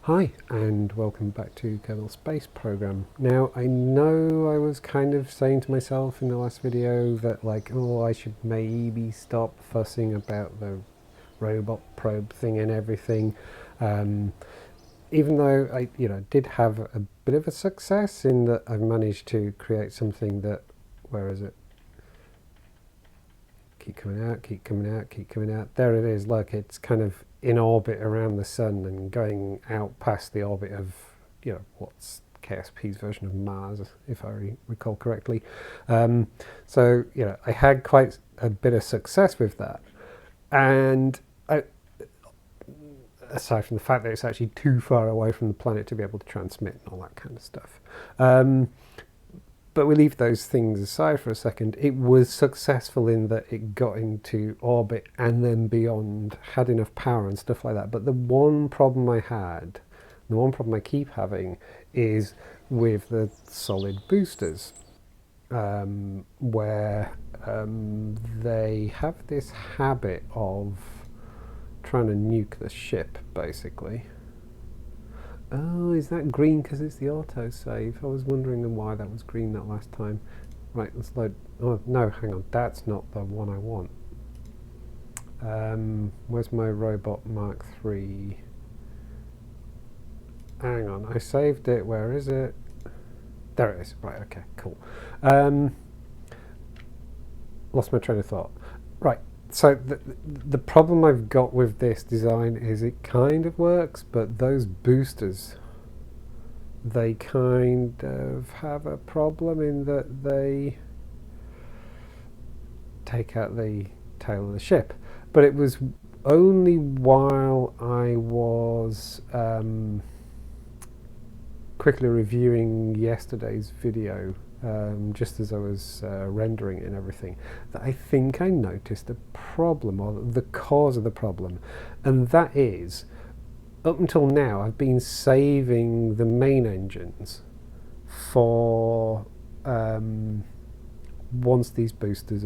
Hi, and welcome back to Kerbal Space Program. Now, I know I was kind of saying to myself in the last video that, I should maybe stop fussing about the robot probe thing and everything. Even though I, did have a bit of a success in that I've managed to create something that, where is it? Keep coming out, keep coming out, keep coming out. There it is. Look, it's kind of in orbit around the sun and going out past the orbit of, what's KSP's version of Mars, if I recall correctly. So, I had quite a bit of success with that. And aside from the fact that it's actually too far away from the planet to be able to transmit and all that kind of stuff. But we leave those things aside for a second. It was successful in that it got into orbit and then beyond, had enough power and stuff like that. But the one problem I had, the one problem I keep having, is with the solid boosters, where they have this habit of trying to nuke the ship, basically. Oh, is that green because it's the autosave? I was wondering why that was green that last time. Right, let's load. Oh, no, hang on. That's not the one I want. Where's my robot Mark III? Hang on, I saved it. Where is it? There it is. Right, okay, cool. Lost my train of thought. Right, so the problem I've got with this design is it kind of works, but those boosters, they kind of have a problem in that they take out the tail of the ship. But it was only while I was quickly reviewing yesterday's video, just as I was rendering it and everything, that I think I noticed a problem, or the cause of the problem. And that is, up until now, I've been saving the main engines for once these boosters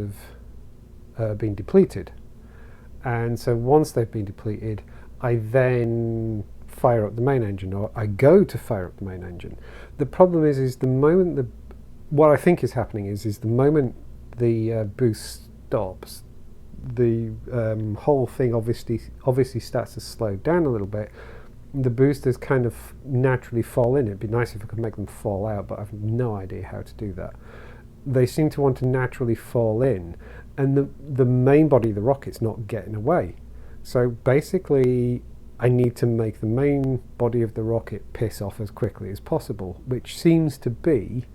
have been depleted. And so once they've been depleted, I then fire up the main engine, or I go to fire up the main engine. The problem is the moment what I think is happening is the moment the boost stops, the whole thing obviously starts to slow down a little bit. The boosters kind of naturally fall in. It'd be nice if I could make them fall out, but I've no idea how to do that. They seem to want to naturally fall in, and the main body of the rocket's not getting away. So basically, I need to make the main body of the rocket piss off as quickly as possible, which seems to be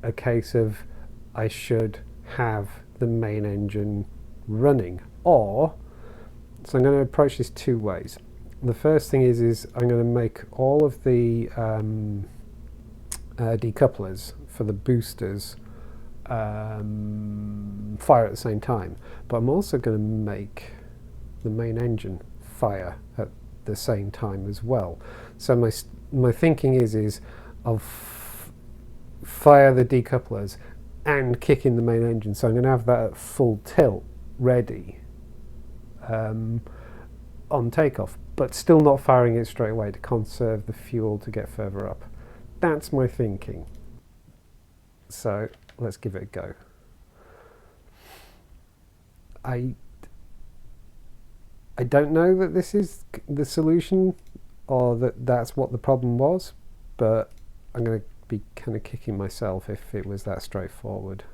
a case of I should have the main engine running. So I'm going to approach this two ways. The first thing is I'm going to make all of the decouplers for the boosters fire at the same time, but I'm also going to make the main engine fire at the same time as well. So my thinking is I'll fire the decouplers and kick in the main engine, so I'm going to have that at full tilt ready on takeoff, but still not firing it straight away to conserve the fuel to get further up. That's my thinking. So let's give it a go. I don't know that this is the solution, or that's what the problem was, but I'm going to be kind of kicking myself if it was that straightforward.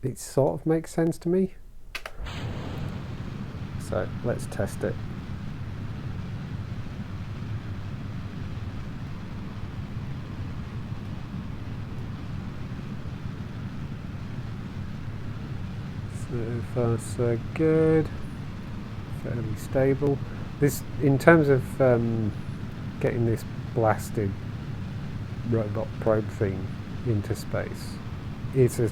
It sort of makes sense to me. So let's test it. So far so good. Fairly stable. This, in terms of getting this blasted robot probe thing into space, it's a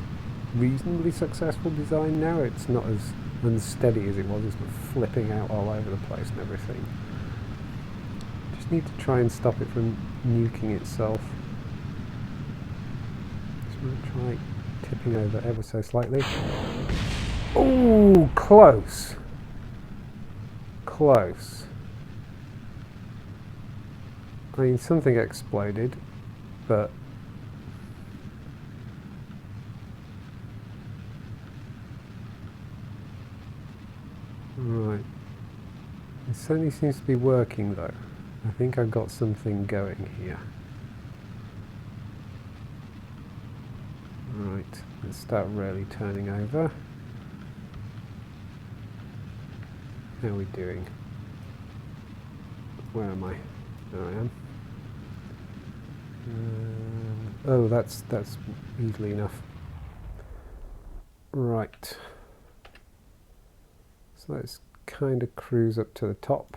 reasonably successful design now. It's not as unsteady as it was. It's not flipping out all over the place and everything. Just need to try and stop it from nuking itself. Just want to try tipping over ever so slightly. Oh, close. Close. I mean, something exploded, but right. It certainly seems to be working though. I think I've got something going here. Right, let's start really turning over. How are we doing? Where am I? There I am. Oh, that's easily enough. Right. So let's kind of cruise up to the top.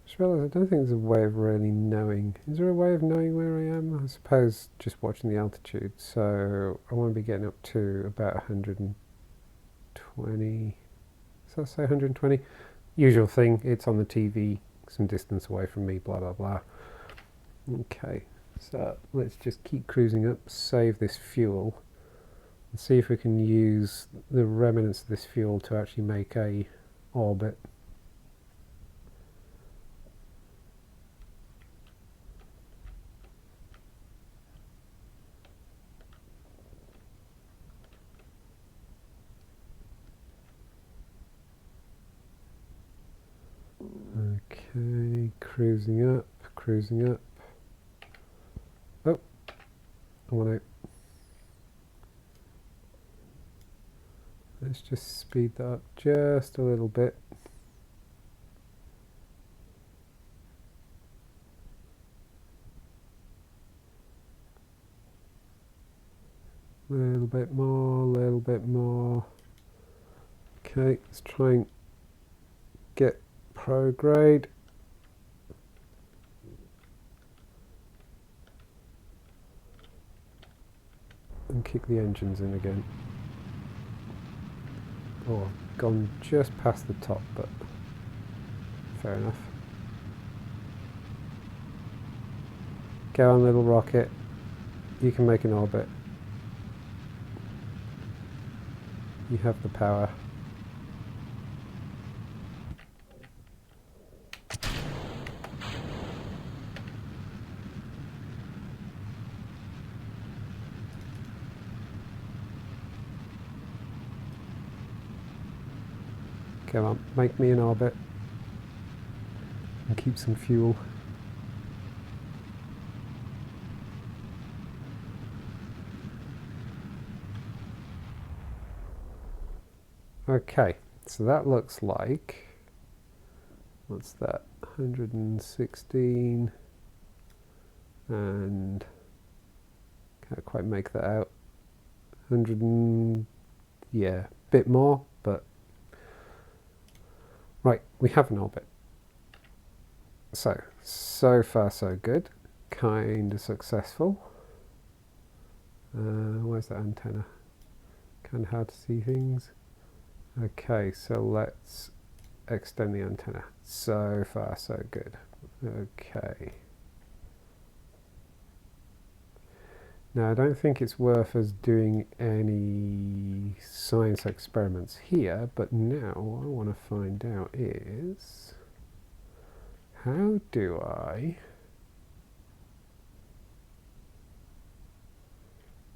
Just realised I don't think there's a way of really knowing. Is there a way of knowing where I am? I suppose just watching the altitude. So I want to be getting up to about 120. Does that say 120? Usual thing, it's on the TV, some distance away from me, blah, blah, blah. Okay, so let's just keep cruising up, save this fuel, and see if we can use the remnants of this fuel to actually make a orbit. Okay, cruising up, cruising up. Oh, I want to. Let's just speed that up just a little bit. A little bit more, a little bit more. Okay, let's try and get prograde. And kick the engines in again. Oh, I've gone just past the top, but fair enough. Go on, little rocket. You can make an orbit. You have the power. Come on, make me an orbit. And keep some fuel. Okay, so that looks like, what's that, 116, and can't quite make that out, 100 and, yeah, bit more, but right, we have an orbit. So far so good, kind of successful. Where's that antenna? Kind of hard to see things. Okay, so let's extend the antenna. So far so good. Okay. Now I don't think it's worth us doing any science experiments here, but now what I want to find out is, how do I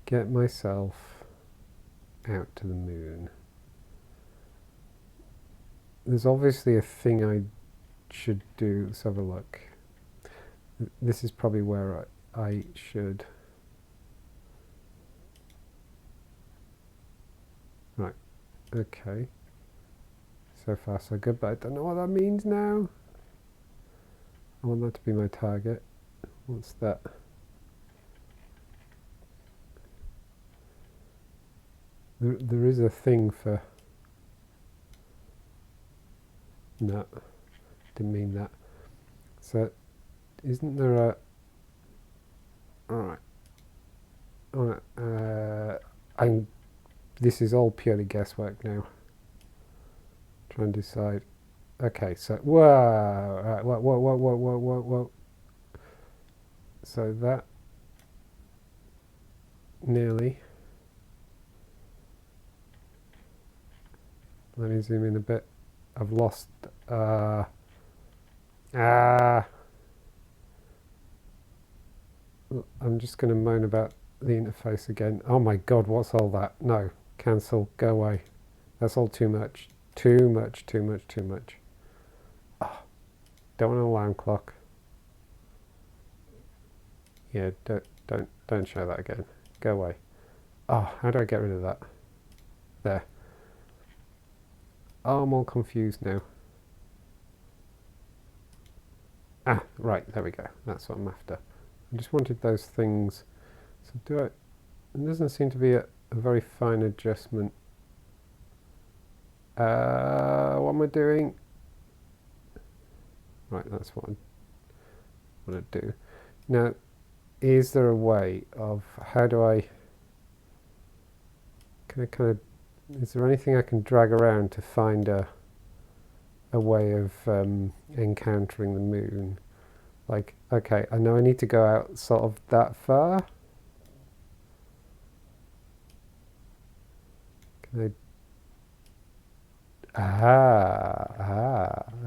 get myself out to the moon? There's obviously a thing I should do. Let's have a look. This is probably where I should. Right, okay. So far so good, but I don't know what that means now. I want that to be my target. What's that? There is a thing for... No, didn't mean that. So, isn't there a... Alright. This is all purely guesswork now. Try and decide. Okay, so... Whoa! Right, whoa. So that... Nearly... Let me zoom in a bit. I've lost... I'm just going to moan about the interface again. Oh my god, what's all that? No, cancel, go away. That's all too much. Too much, too much, too much. Oh, don't want an alarm clock. Yeah, don't show that again. Go away. Oh, how do I get rid of that? There. Oh, I'm all confused now. Ah, right, there we go. That's what I'm after. I just wanted those things. So do I... It doesn't seem to be a very fine adjustment. What am I doing? Right, that's what I want to do. Now, is there a way of... How do I... Can I kind of... Is there anything I can drag around to find a way of encountering the moon? Like, okay, I know I need to go out sort of that far. Can I...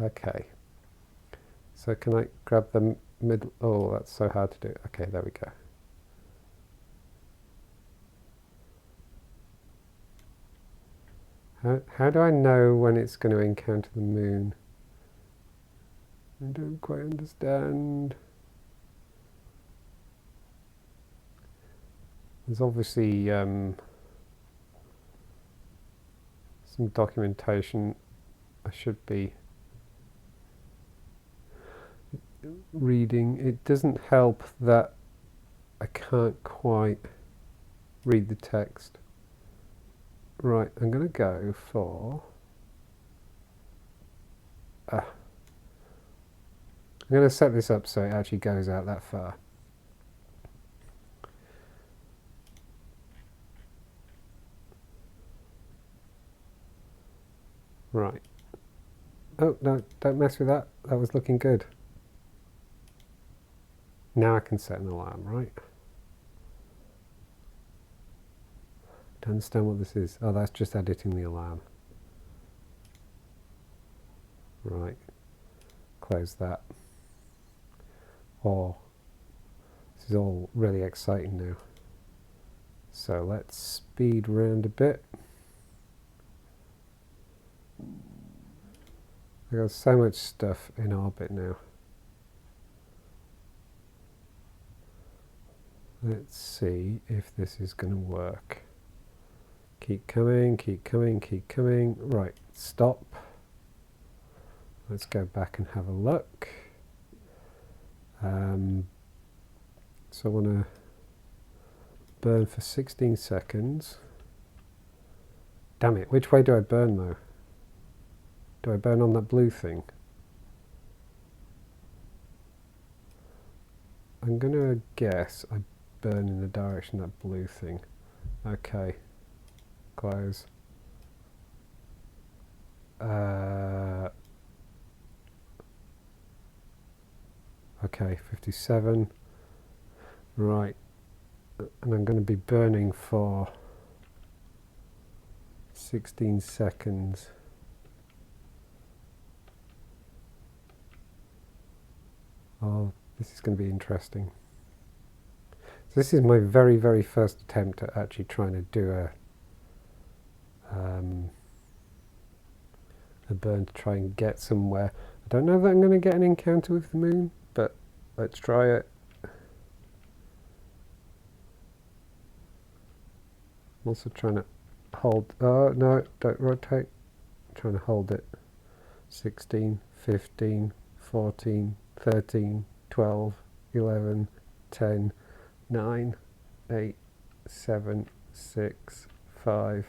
okay. So can I grab the middle? Oh, that's so hard to do. Okay, there we go. How do I know when it's going to encounter the moon? I don't quite understand. There's obviously some documentation I should be reading. It doesn't help that I can't quite read the text. Right, I'm going to go for... I'm going to set this up so it actually goes out that far. Right. Oh, no, don't mess with that. That was looking good. Now I can set an alarm, right? Don't understand what this is. Oh, that's just editing the alarm. Right. Close that. Oh, this is all really exciting now. So let's speed around a bit. I've got so much stuff in orbit now. Let's see if this is going to work. Keep coming, keep coming, keep coming. Right, stop. Let's go back and have a look. So I want to burn for 16 seconds. Damn it, which way do I burn though? Do I burn on that blue thing? I'm going to guess I burn in the direction of that blue thing. Okay, close. Okay, 57. Right, and I'm going to be burning for 16 seconds. Oh, this is going to be interesting. So this is my very, very first attempt at actually trying to do a burn to try and get somewhere. I don't know that I'm going to get an encounter with the moon, but let's try it. I'm also trying to hold... Oh, no, don't rotate. I'm trying to hold it. 16, 15, 14, 13, 12, 11, 10, 9, 8, 7, 6, 5,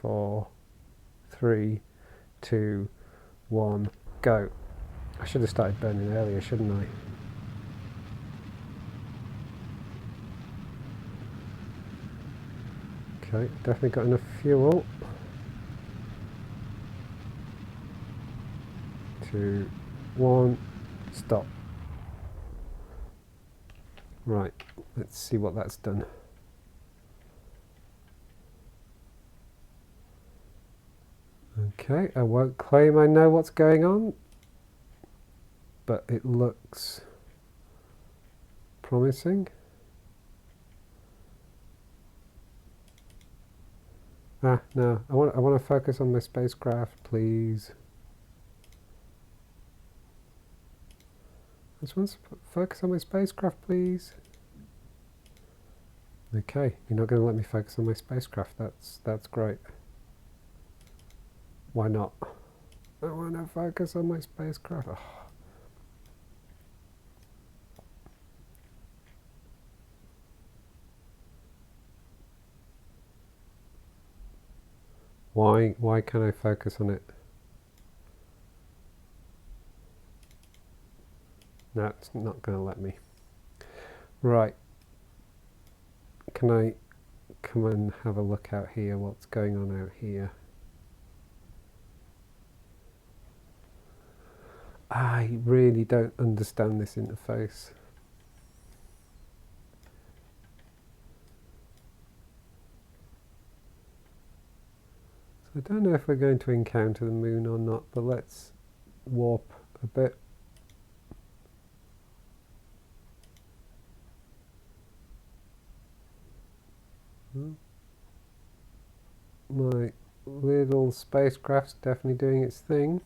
4, 3, 2, 1, go. I should have started burning earlier, shouldn't I? Okay, definitely got enough fuel. 2, 1, stop. Right, let's see what that's done. Okay, I won't claim I know what's going on, but it looks promising. Ah, no, I want to focus on my spacecraft, please. I just want to focus on my spacecraft, please. Okay, you're not going to let me focus on my spacecraft. That's great. Why not? I want to focus on my spacecraft. Oh. Why can't I focus on it? No, it's not going to let me. Right. Can I come and have a look out here? What's going on out here? I really don't understand this interface. So I don't know if we're going to encounter the moon or not, but let's warp a bit. My little spacecraft's definitely doing its thing.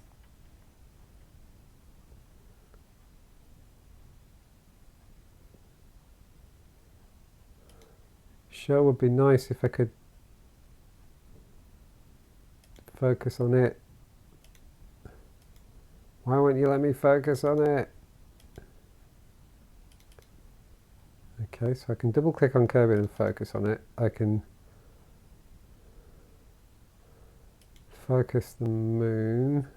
Sure would be nice if I could focus on it. Why won't you let me focus on it? Okay, so I can double click on Kerbal and focus on it. I can focus the moon,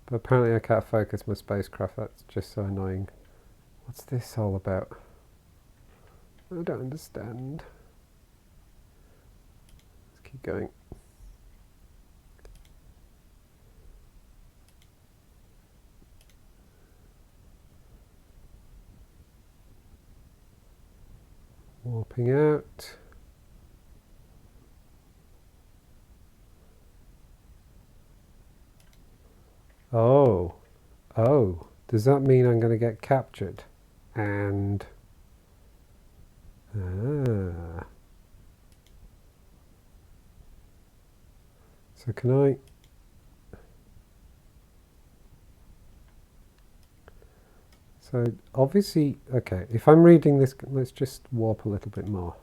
but apparently I can't focus my spacecraft. That's just so annoying. What's this all about? I don't understand. Let's keep going. Warping out. Oh, does that mean I'm going to get captured? And so can I? So obviously, okay, if I'm reading this, let's just warp a little bit more.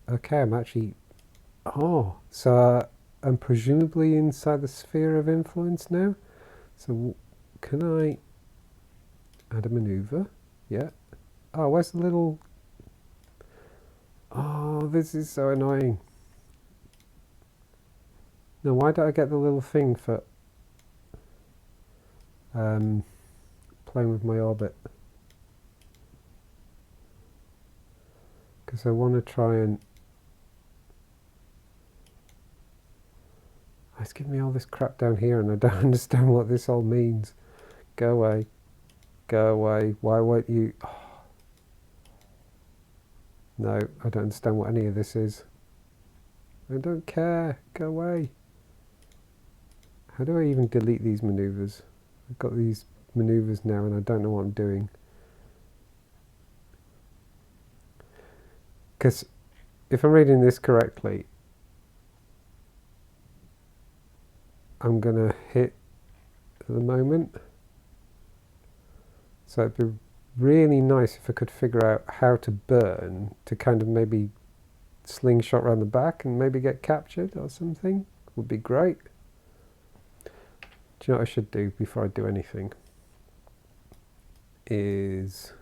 Okay, I'm actually, so I'm presumably inside the sphere of influence now. So can I add a maneuver? Yeah. Oh, where's the little, oh, this is so annoying. Now, why don't I get the little thing for playing with my orbit? Because I want to try and... It's giving me all this crap down here and I don't understand what this all means. Go away. Go away. Why won't you... Oh. No, I don't understand what any of this is. I don't care. Go away. How do I even delete these maneuvers? I've got these maneuvers now and I don't know what I'm doing. Because if I'm reading this correctly, I'm going to hit at the moment. So it'd be really nice if I could figure out how to burn to kind of maybe slingshot around the back and maybe get captured or something. Would be great. Do you know what I should do before I do anything? Is,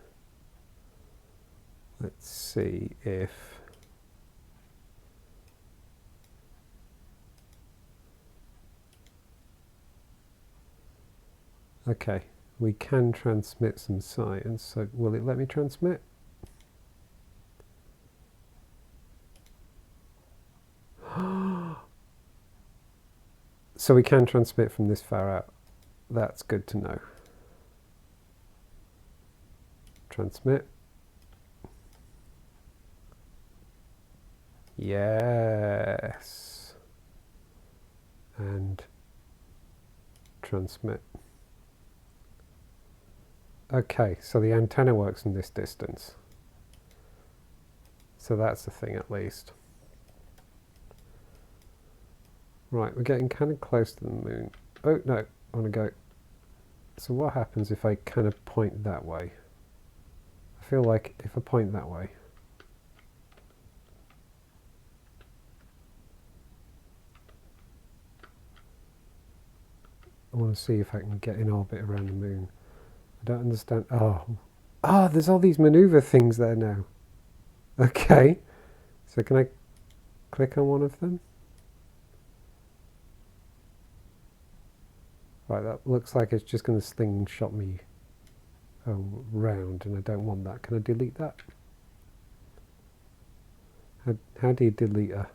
let's see if okay, we can transmit some science, so will it let me transmit? So we can transmit from this far out. That's good to know. Transmit. Yes. And transmit. Okay, so the antenna works in this distance. So that's the thing at least. Right, we're getting kind of close to the moon. Oh, no, I want to go. So what happens if I kind of point that way? I feel like if I point that way. I want to see if I can get in orbit around the moon. I don't understand. Oh, there's all these maneuver things there now. Okay, so can I click on one of them? Right, that looks like it's just going to slingshot me around, and I don't want that. Can I delete that? How do you delete a...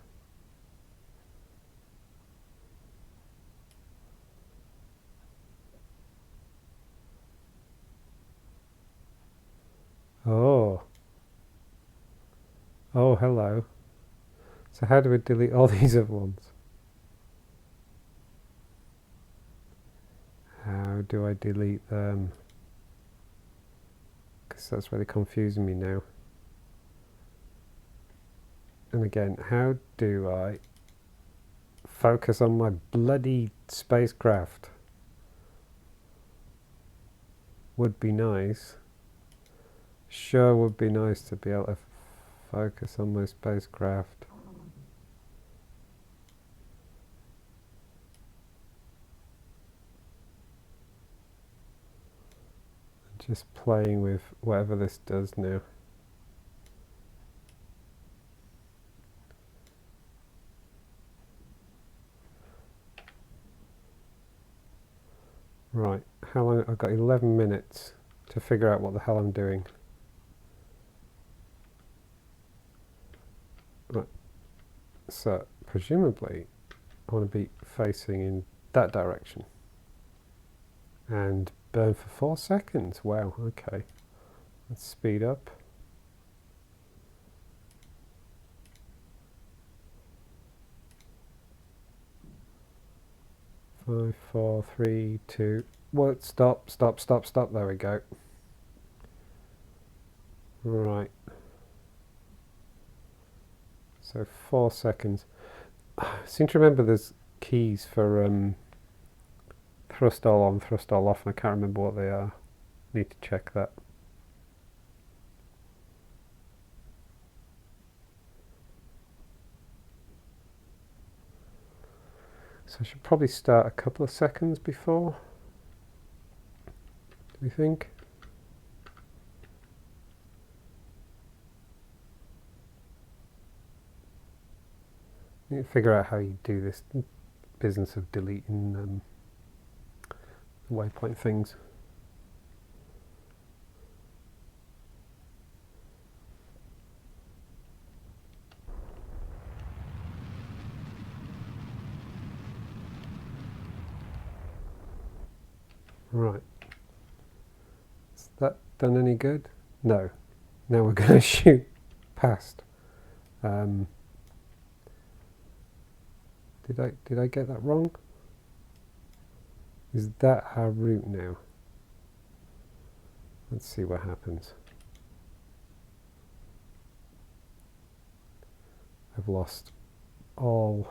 Oh, hello. So how do we delete all these other ones? How do I delete them? Because that's really confusing me now. And again, how do I focus on my bloody spacecraft? Would be nice. Sure would be nice to be able to focus on my spacecraft. Just playing with whatever this does now. Right, how long? I've got 11 minutes to figure out what the hell I'm doing. Right, so presumably I want to be facing in that direction. And burn for 4 seconds. Wow, okay. Let's speed up. 5, 4, 3, 2. What? Stop. There we go. Right. So 4 seconds. I seem to remember there's keys for thrust all on, thrust all off, and I can't remember what they are. Need to check that. So I should probably start a couple of seconds before. Do we think? Need to figure out how you do this business of deleting waypoint things. Right. Is that done any good? No. Now we're going to shoot past. Did I get that wrong? Is that our route now? Let's see what happens. I've lost all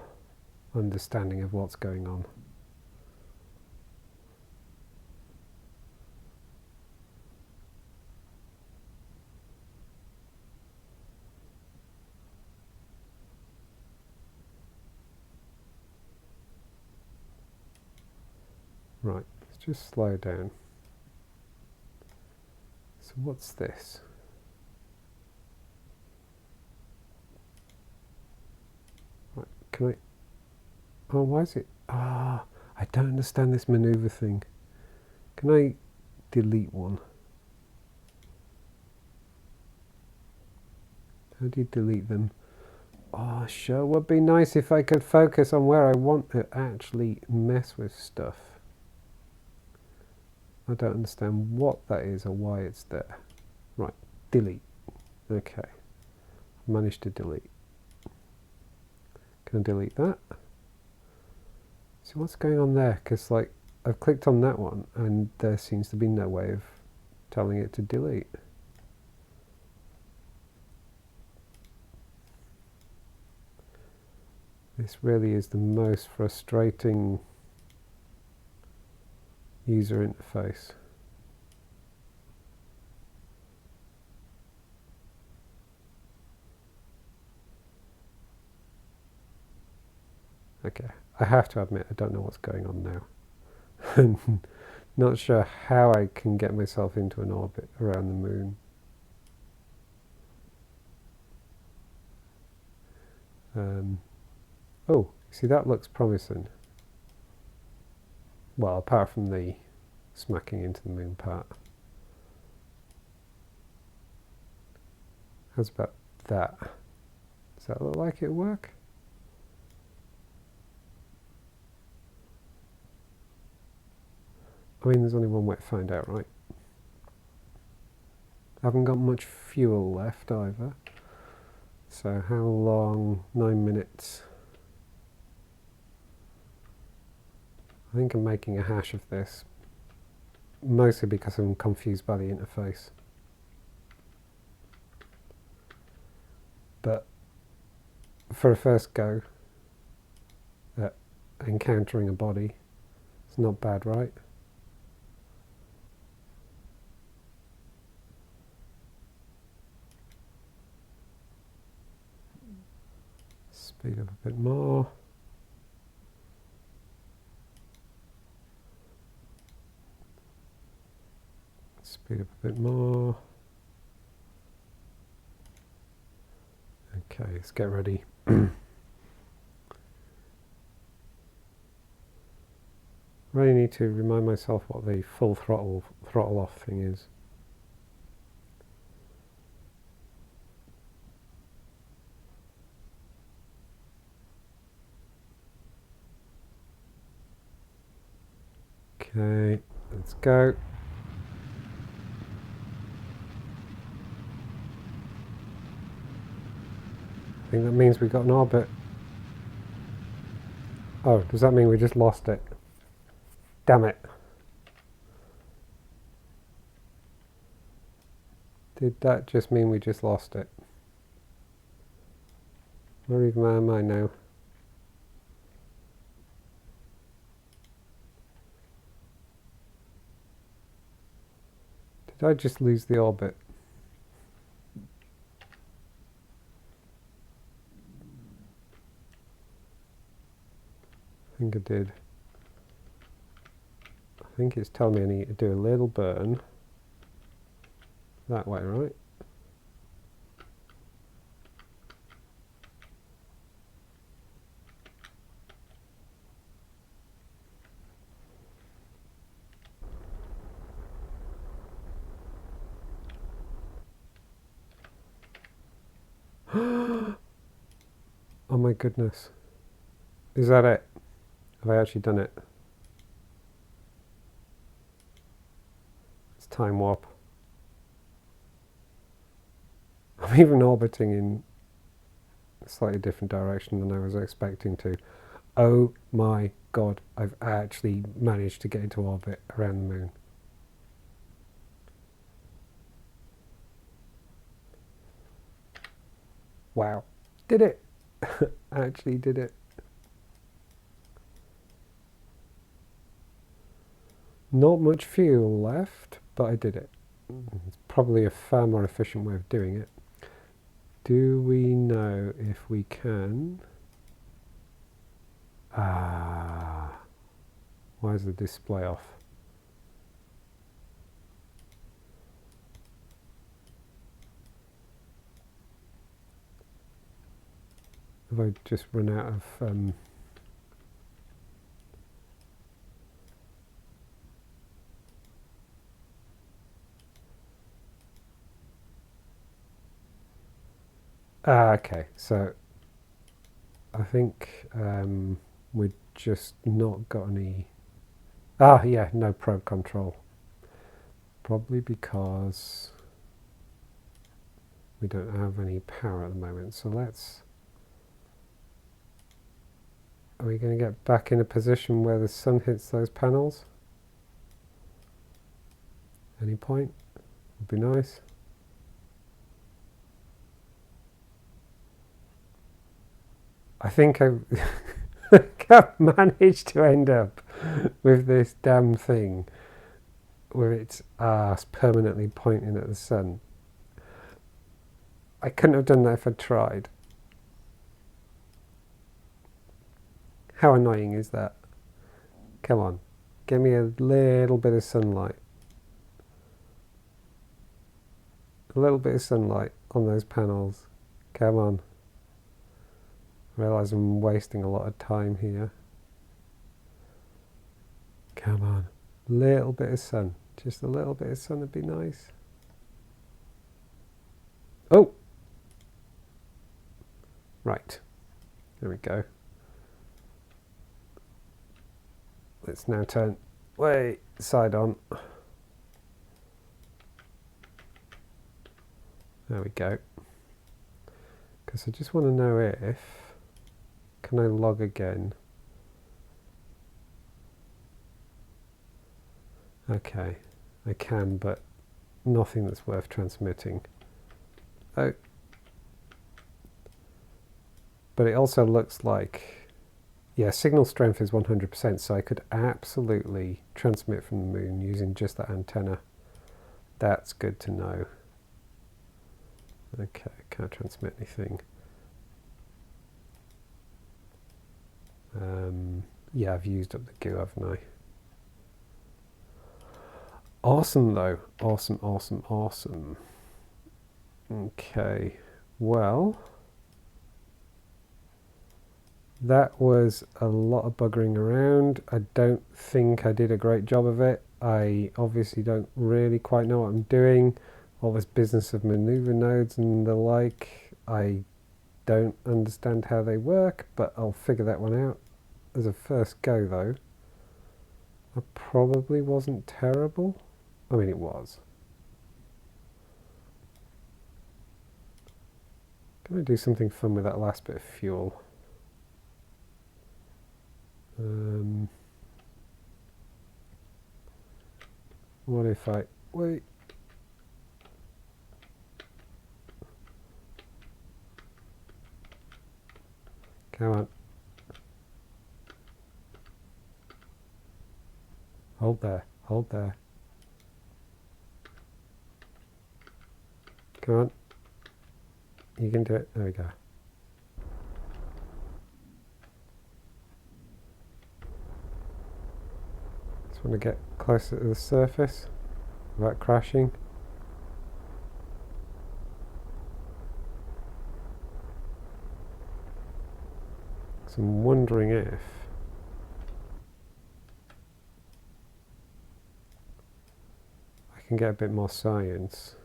understanding of what's going on. Right, let's just slow down. So what's this? Right, can I... Oh, why is it... I don't understand this maneuver thing. Can I delete one? How do you delete them? Oh, sure would be nice if I could focus on where I want to actually mess with stuff. I don't understand what that is or why it's there. Right, delete. Okay, managed to delete. Can I delete that? So what's going on there? Because like I've clicked on that one and there seems to be no way of telling it to delete. This really is the most frustrating user interface. Okay, I have to admit I don't know what's going on now. Not sure how I can get myself into an orbit around the moon. Oh, see, that looks promising. Well, apart from the smacking into the moon part. How's about that? Does that look like it'll work? I mean, there's only one way to find out, right? I haven't got much fuel left either. So how long? 9 minutes. I think I'm making a hash of this, mostly because I'm confused by the interface. But for a first go at encountering a body, it's not bad, right? Speed up a bit more. Speed up a bit more. Okay, let's get ready. Really need to remind myself what the full throttle off thing is. Okay, let's go. I think that means we got an orbit. Oh, does that mean we just lost it? Damn it. Did that just mean we just lost it? Where even am I now? Did I just lose the orbit? I think I did. I think it's telling me I need to do a little burn. That way, right? Oh my goodness. Is that it? Have I actually done it? It's time warp. I'm even orbiting in a slightly different direction than I was expecting to. Oh my god, I've actually managed to get into orbit around the moon. Wow. Did it! Actually did it. Not much fuel left, but I did it. It's probably a far more efficient way of doing it. Do we know if we can... why is the display off? Have I just run out of... okay, so I think we've just not got any... yeah, no probe control. Probably because we don't have any power at the moment. So let's... Are we going to get back in a position where the sun hits those panels? Any point? Would be nice. I think I've managed to end up with this damn thing with its arse permanently pointing at the sun. I couldn't have done that if I'd tried. How annoying is that? Come on, give me a little bit of sunlight. A little bit of sunlight on those panels. Come on. I realise I'm wasting a lot of time here. Come on. Little bit of sun. Just a little bit of sun would be nice. Oh! Right. There we go. Let's now turn way side on. There we go. Because I just want to know if... Can I log again? Okay, I can, but nothing that's worth transmitting. Oh. But it also looks like... Yeah, signal strength is 100%, so I could absolutely transmit from the moon using just that antenna. That's good to know. Okay, can't transmit anything. Yeah, I've used up the goo, haven't I? Awesome, though. Awesome, awesome, awesome. Okay, well... That was a lot of buggering around. I don't think I did a great job of it. I obviously don't really quite know what I'm doing. All this business of maneuver nodes and the like, I don't understand how they work, but I'll figure that one out as a first go, though. I probably wasn't terrible. I mean, it was. Gonna do something fun with that last bit of fuel. What if I... Wait. Come on. Hold there. Hold there. Come on. You can do it. There we go. Just want to get closer to the surface without crashing. So I'm wondering if I can get a bit more science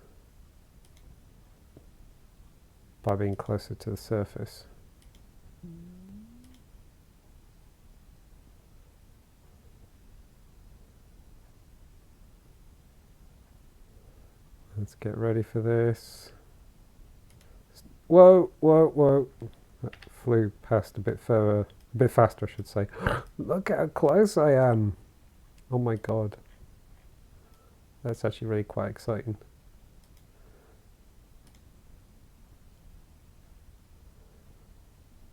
by being closer to the surface. Let's get ready for this. Whoa, whoa, whoa. That flew past a bit further, a bit faster, I should say. Look how close I am. Oh my god. That's actually really quite exciting.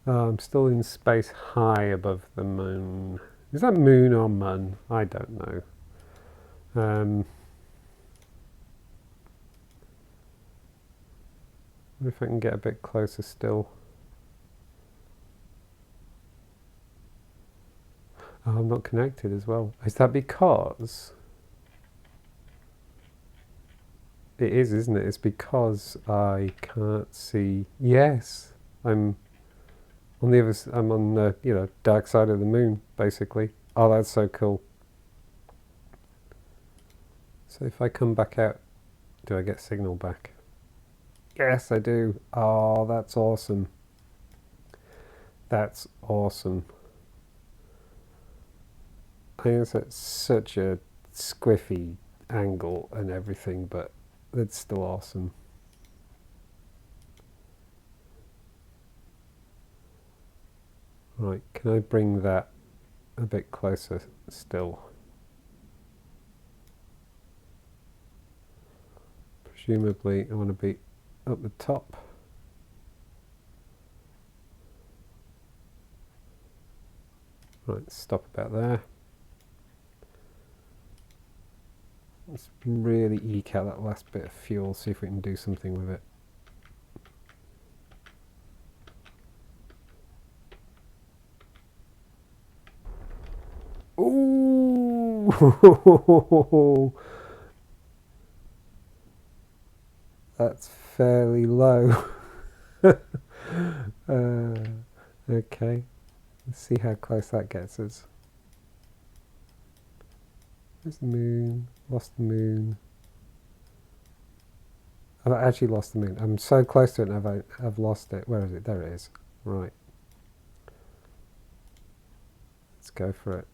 I'm still in space high above the moon. Is that moon or mun? I don't know. What if I can get a bit closer still? Oh, I'm not connected as well. Is that because... It is, isn't it? It's because I can't see... Yes, I'm on the other... I'm on the, you know, dark side of the moon, basically. Oh, that's so cool. So if I come back out, do I get signal back? Yes, I do. Oh, that's awesome. That's awesome. I think it's at such a squiffy angle and everything, but it's still awesome. Right, can I bring that a bit closer still? Presumably I want to be up the top. Right, stop about there. Let's really eke out that last bit of fuel, see if we can do something with it. Ooh! That's fairly low. Okay, let's see how close that gets us. Where's the moon? Lost the moon. I've actually lost the moon. I'm so close to it and I've lost it. Where is it? There it is. Right. Let's go for it.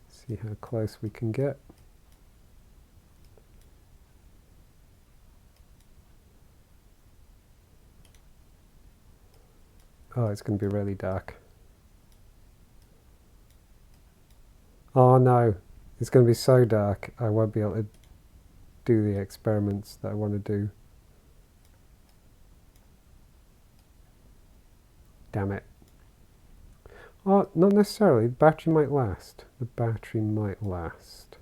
See how close we can get. Oh, it's going to be really dark. Oh no, it's going to be so dark I won't be able to do the experiments that I want to do. Damn it. Oh, not necessarily. The battery might last. The battery might last.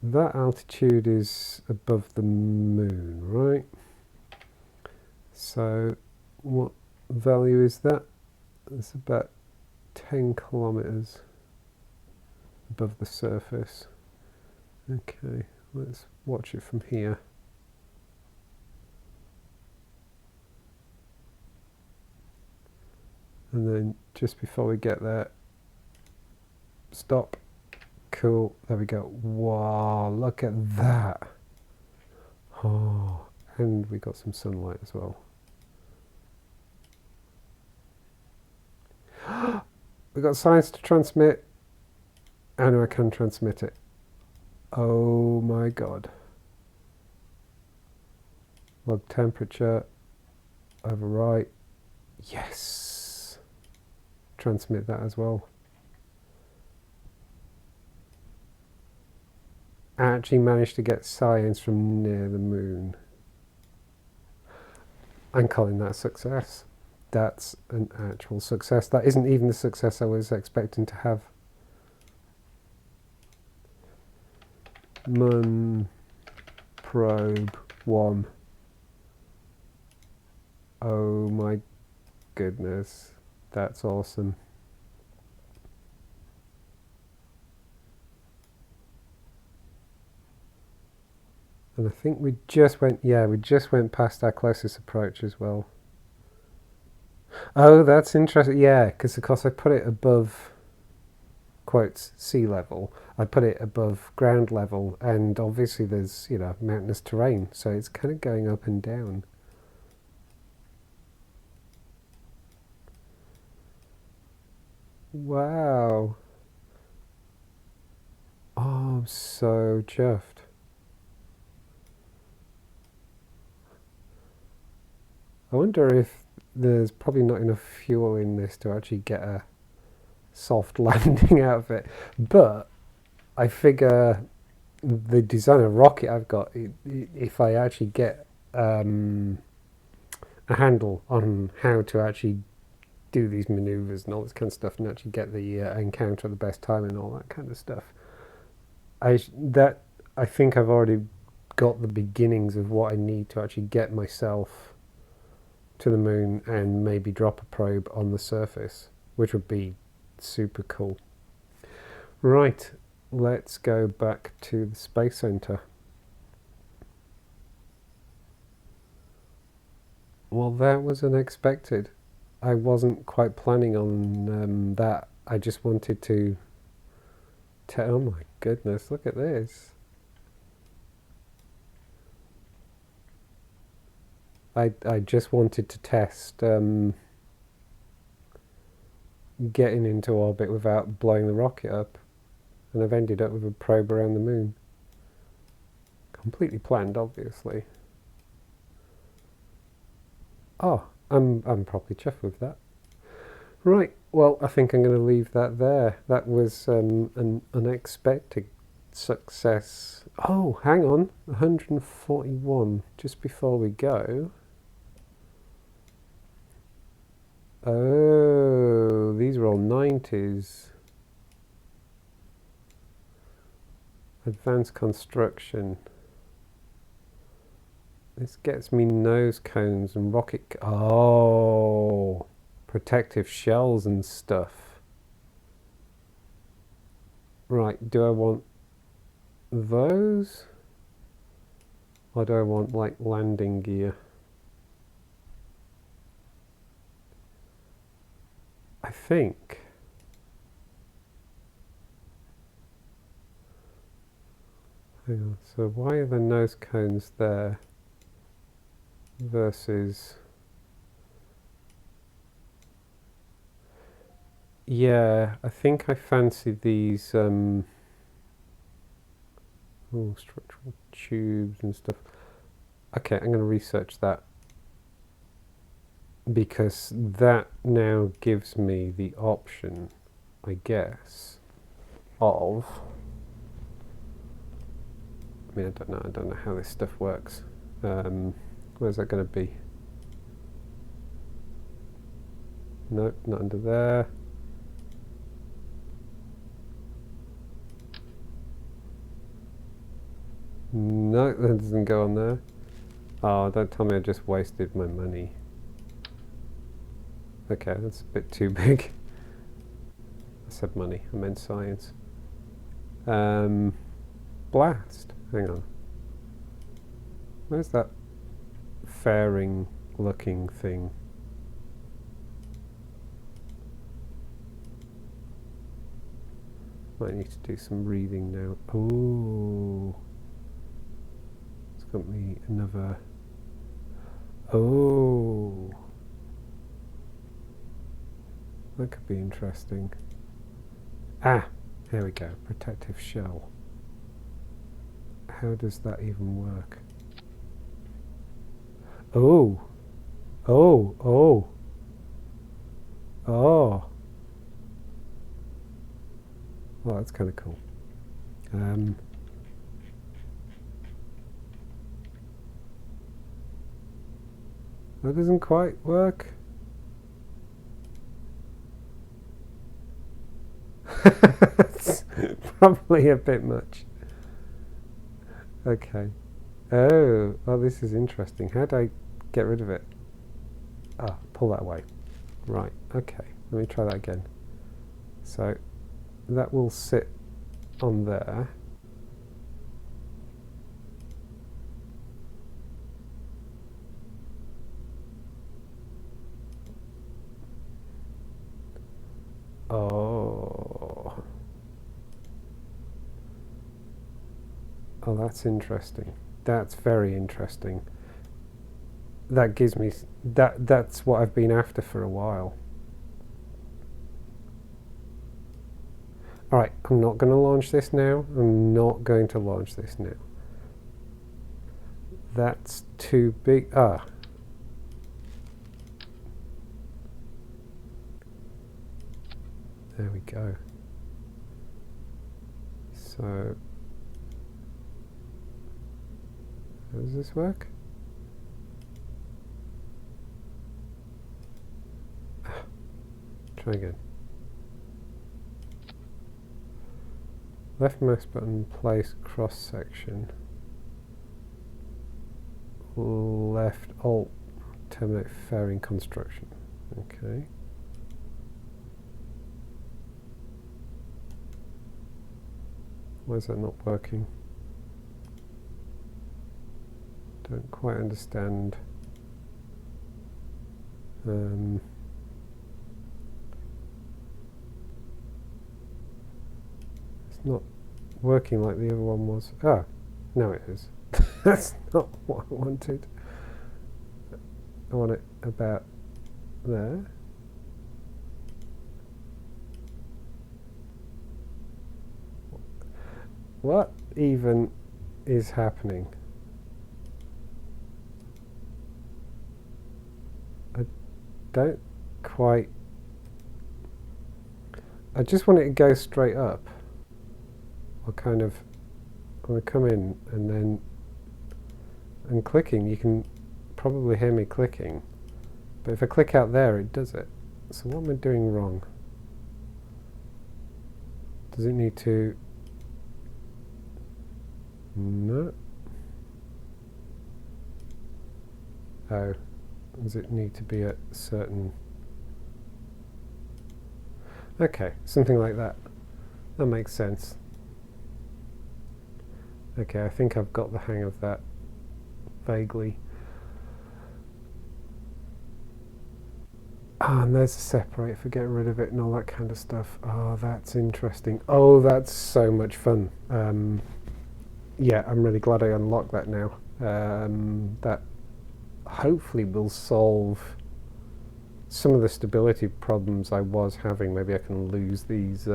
That altitude is above the moon, right? So what value is that? It's about 10 kilometers above the surface. Okay, let's watch it from here. And then just before we get there, stop. Cool, there we go. Wow, look at that. Oh, and we got some sunlight as well. We got science to transmit. I know I can transmit it. Oh my god. Log temperature. Overwrite. Yes. Transmit that as well. I actually managed to get science from near the moon. I'm calling that a success. That's an actual success. That isn't even the success I was expecting to have. Moon probe 1. Oh my goodness, that's awesome. And I think we just went past our closest approach as well. Oh, that's interesting. Yeah, because of course I put it above, quotes, sea level. I put it above ground level, and obviously there's, mountainous terrain, so it's kind of going up and down. Wow. Oh, I'm so chuffed. I wonder if there's probably not enough fuel in this to actually get a soft landing out of it. But I figure the design of rocket I've got, if I actually get a handle on how to actually do these maneuvers and all this kind of stuff and actually get the encounter at the best time and all that kind of stuff, I think I've already got the beginnings of what I need to actually get myself to the moon and maybe drop a probe on the surface, which would be super cool. Right, let's go back to the Space Center. Well, that was unexpected. I wasn't quite planning on that. I just wanted to oh my goodness, look at this. I just wanted to test getting into orbit without blowing the rocket up. and I've ended up with a probe around the moon. Completely planned, obviously. Oh, I'm probably chuffed with that. Right, well, I think I'm going to leave that there. That was an unexpected success. Oh, hang on, 141, just before we go. Oh, these are all 90s. Advanced construction. This gets me nose cones and rocket... Oh, protective shells and stuff. Right, do I want those? Or do I want, like, landing gear? I think... Hang on, so why are the nose cones there versus... Yeah, I think I fancy these oh, structural tubes and stuff. Okay, I'm going to research that, because that now gives me the option, I guess, of... I mean, I don't know how this stuff works. Where's that going to be? Nope, not under there. No, that doesn't go on there. Oh, don't tell me I just wasted my money. Okay, that's a bit too big. I said money, I meant science. Blast. Hang on. Where's that fairing looking thing? Might need to do some reading now. Oh, it's got me another... Oh, that could be interesting. Ah, here we go. Protective shell. How does that even work? Oh, oh, oh, oh. Well, that's kind of cool. That doesn't quite work. It's probably a bit much. Okay. Oh, this is interesting. How do I get rid of it? Ah, pull that away. Right, okay. Let me try that again. So, that will sit on there. Oh. Oh, that's interesting. That's very interesting. That gives me... That's what I've been after for a while. Alright, I'm not going to launch this now. I'm not going to launch this now. That's too big. Ah. There we go. So... how does this work? Try again. Left mouse button, place cross section. Left alt, terminate fairing construction. Okay. Why is that not working? Don't quite understand. It's not working like the other one was. Ah, no it is. That's not what I wanted. I want it about there. What even is happening? I don't quite... I just want it to go straight up. Or kind of... I want to come in and then... And clicking, you can probably hear me clicking. But if I click out there, it does it. So what am I doing wrong? Does it need to... No. Oh. Does it need to be a certain... Okay, something like that. That makes sense. Okay, I think I've got the hang of that vaguely. Ah, and there's a separate for getting rid of it and all that kind of stuff. Oh, that's interesting. Oh, that's so much fun. Yeah, I'm really glad I unlocked that now. That hopefully will solve some of the stability problems I was having. Maybe I can lose these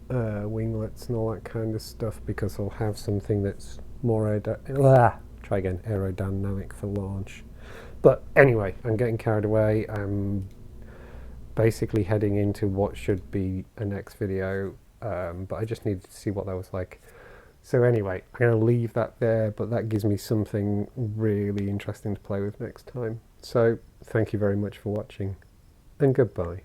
winglets and all that kind of stuff because I'll have something that's more aerodynamic for launch. But anyway, I'm getting carried away. I'm basically heading into what should be a next video, but I just needed to see what that was like. So anyway, I'm going to leave that there, but that gives me something really interesting to play with next time. So thank you very much for watching, and goodbye.